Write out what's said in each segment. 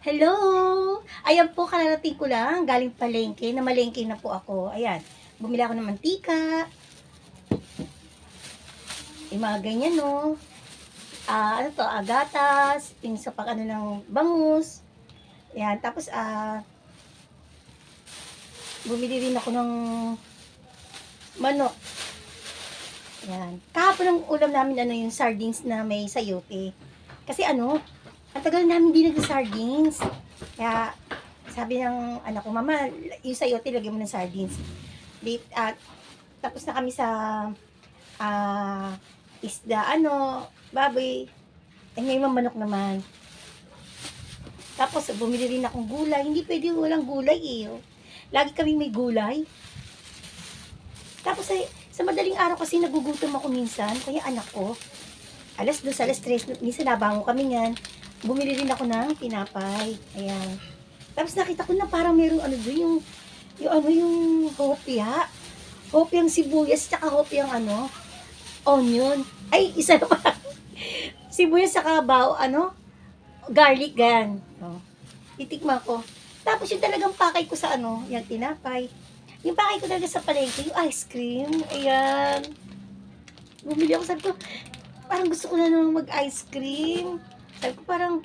Hello! Ayan po, kararating ko lang, galing palengke, namalengke na po ako. Ayan, bumili ako ng mantika, yung mga ganyan, no. Ano to, gatas, yung sa pag ano ng bangus. Ayan, tapos bumili rin ako ng manok. Ayan. Kahapon ang ulam namin yung sardines na may sayote. Kasi ang tagal namin hindi nag-sardines. Kaya sabi ng anak ko, Mama, yung sayote lagyan mo ng sardines. Tapos na kami sa ah, isda, baboy. May manok naman. Tapos bumili rin akong gulay. Hindi pwede walang gulay eh. Lagi kami may gulay. Tapos sa madaling araw kasi nagugutom ako minsan. Kaya anak ko, alas 2, alas 3, minsan nabango kami yan. Bumili rin ako ng tinapay. Ayan. Tapos nakita ko na parang merong doon, yung hopya. Hopyang sibuyas, tsaka hopyang onion. Ay, isa na pa. Sibuyas, tsaka garlic, gan. Oh. Titikman ko. Tapos yung talagang pakay ko sa yung tinapay. Yung pakay ko talaga sa palengke, yung ice cream. Ayan. Bumili ako, sabi ko, parang gusto ko na naman mag-ice cream. Sabi ko parang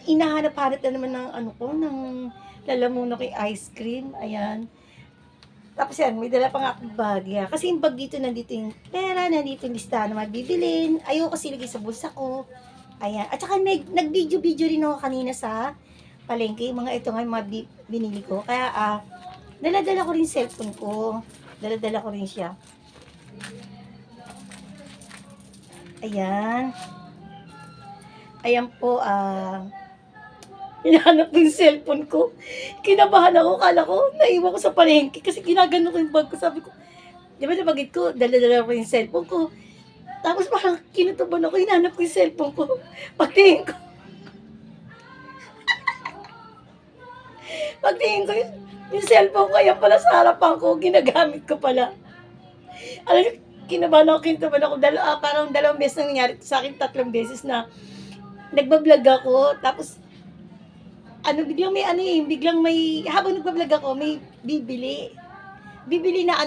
inahanap-hanap na naman ng lalamunan ko yung ice cream. Ayan. Tapos yan, may dala pa nga akong bag. Yeah. Kasi yung bag dito, nandito yung pera, nandito yung listahan na mabibilin. Ayoko kasi lagay sa bulsa ko. Ayan. At saka nag-video-video rin ako kanina sa palengke. Ito nga yung mga binili ko. Kaya, dala-dala ko rin cellphone ko. Dala-dala ko rin siya. Ayan. Ayan po, hinahanap ko yung cellphone ko. Kinabahan ako, kala ko, naiwan ko sa palengke kasi ginagano ko yung bag ko. Sabi ko, di ba nabagit ko, dala-dala ko yung cellphone ko. Tapos parang kinutuban ako, hinahanap ko yung cellphone ko. Pagtingin ko, yung cellphone ko, yan pala sa harapan ko, ginagamit ko pala. Alam niyo, kinutuban ako, parang 2 beses nangyari sa akin, 3 beses na nagbablog ako, tapos biglang may, habang nagbablog ako, may bibili. Bibili na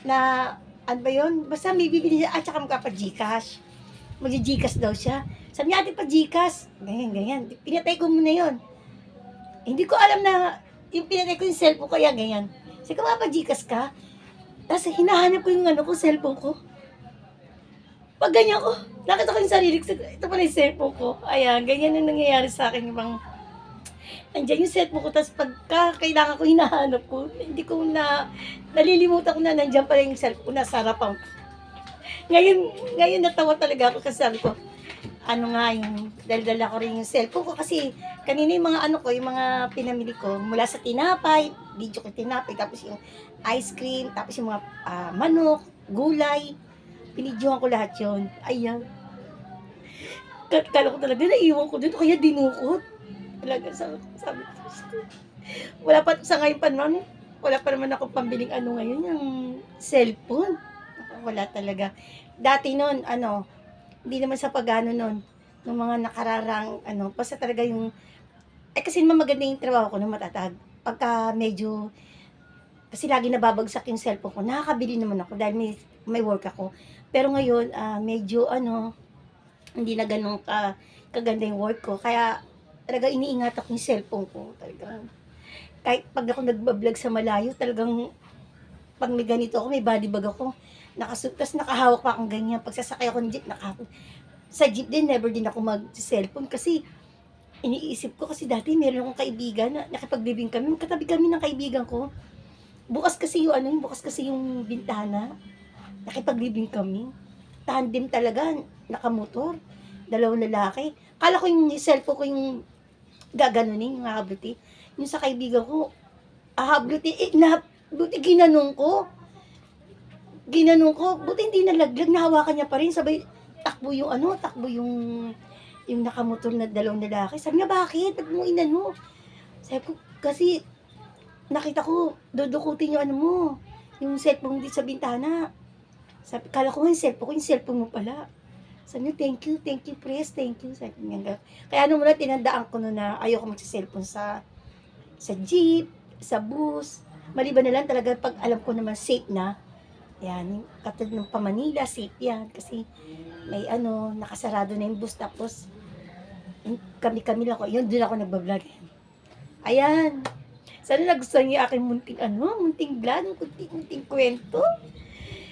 na, ba yun? Basta may bibili siya, at saka magpapa-Gcash. Mag-Gcash daw siya. Sabi niya, ate pa Gcash. Ganyan. Pinatay ko muna yun. Hindi ko alam na, yung pinatay ko yung cellphone ko, kaya ganyan. Sabi ko, mapa-Gcash ka? Tapos hinahanap ko yung cellphone ko. Pag ganyan ko, nakita ko yung sarili ko, ito pala yung cellphone ko. Ayan, ganyan yung nangyayari sa akin, yung andyan yung cellphone ko, tapos pagka kailangan ko, hinahanap ko, hindi ko nalilimutan ko na nandiyan pala yung cellphone, nasa harapan ko. Ngayon natawa talaga ako kasi sabi ko, yung dala ko rin yung cellphone ko kasi kanina yung mga yung mga pinamili ko, mula sa tinapay, video ko tinapay, tapos yung ice cream, tapos yung mga manok, gulay, pinidyohan ko lahat yun. Ayan. Kala ko talaga, naiwan ko dito, kaya dinukot. Talaga, sabi ko, wala pa sa ngayon pa nun, wala pa naman ako pambiling ngayon, yung cellphone. Wala talaga. Dati nun, hindi naman sa pagano nun, ng mga nakararang, basta talaga yung, kasi naman maganda yung trabaho ko nung matatag. Pagka medyo, kasi lagi nababagsak yung cellphone ko, nakakabili naman ako dahil may work ako. Pero ngayon, medyo hindi na ganun kaganda yung work ko. Kaya, talaga iniingat ako yung cellphone ko. Talagang, kahit pag ako nagbablog sa malayo, talagang, pag may ganito ako, may body bag ako, tapos nakahawak pa akong ganyan. Pag sasakay ako ng jeep, nakahawak. Sa jeep din, never din ako mag-cellphone kasi, iniisip ko kasi dati meron akong kaibigan na nakipag-living kami, katabi kami ng kaibigan ko. Bukas kasi yung bintana. Nakipag-living kami. Tandem talaga, nakamotor. 2 lalaki. Kala ko yung cellphone ko yung gaganunin, yung hahabluti. Yung sa kaibigan ko, hahabluti, buti ginanong ko. Buti hindi nalaglag, nahawakan niya pa rin. Sabay, takbo yung nakamotor na 2 lalaki. Sabi niya, bakit? Ba't mo inano? Sabi ko, kasi, nakita ko, dudukutin yung cellphone dito sa bintana. Sabi, kala ko yung cellphone mo pala. Sabi niya, thank you, Pres, thank you. Sabi niya, kaya ano muna, tinandaan ko na ayoko magsiselfon sa jeep, sa bus. Maliban na lang talaga pag alam ko naman safe na. Yan, katulad ng pa-Manila, safe yan. Kasi may nakasarado na yung bus. Tapos, kami-kami lang ako. Yun, doon ako nagbablog. Ayan. Sana nagustuhan niyo aking munting vlog, munting kwento.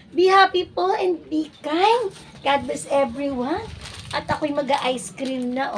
Be happy po and be kind. God bless everyone. At ako'y mag-ice cream na,